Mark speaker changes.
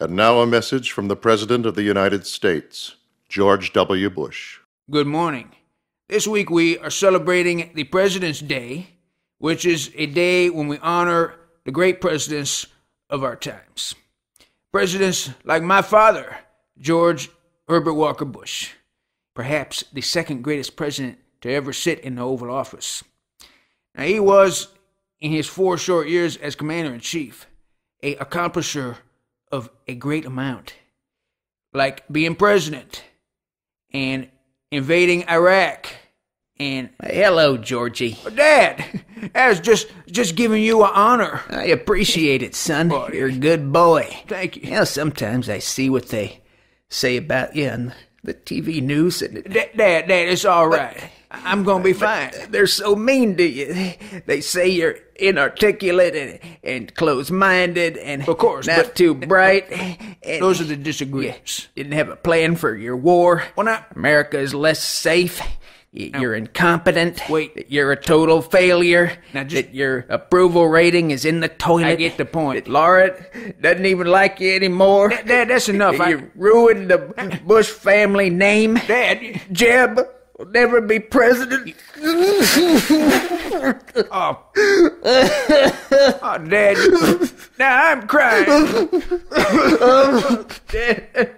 Speaker 1: And now a message from the President of the United States, George W. Bush.
Speaker 2: Good morning. This week we are celebrating the President's Day, which is a day when we honor the great presidents of our times. Presidents like my father, George Herbert Walker Bush, perhaps the second greatest president to ever sit in the Oval Office. Now, he was, in his 4 short years as Commander-in-Chief, an accomplisher of a great amount, like being president and invading Iraq and...
Speaker 3: Hello, Georgie.
Speaker 2: Dad, I was just giving you an honor.
Speaker 3: I appreciate it, son.
Speaker 2: Boy.
Speaker 3: You're a good boy.
Speaker 2: Thank you.
Speaker 3: You know, sometimes I see what they say about you on the TV news, and
Speaker 2: Dad, it's all right. I'm going to be fine.
Speaker 3: they're so mean to you. They say you're inarticulate and closed-minded and
Speaker 2: Of course,
Speaker 3: not
Speaker 2: but
Speaker 3: too bright. And
Speaker 2: those are the disagreements.
Speaker 3: you didn't have a plan for your war.
Speaker 2: Well, now,
Speaker 3: America is less safe. You're incompetent.
Speaker 2: Wait.
Speaker 3: That you're a total failure.
Speaker 2: Now, just-
Speaker 3: that your approval rating is in the toilet.
Speaker 2: I get the point.
Speaker 3: That Laura doesn't even like you anymore.
Speaker 2: Dad, that's enough.
Speaker 3: That you ruined the Bush family name.
Speaker 2: Dad,
Speaker 3: Jeb will never be president.
Speaker 2: oh, Dad, now I'm crying.
Speaker 3: Dad.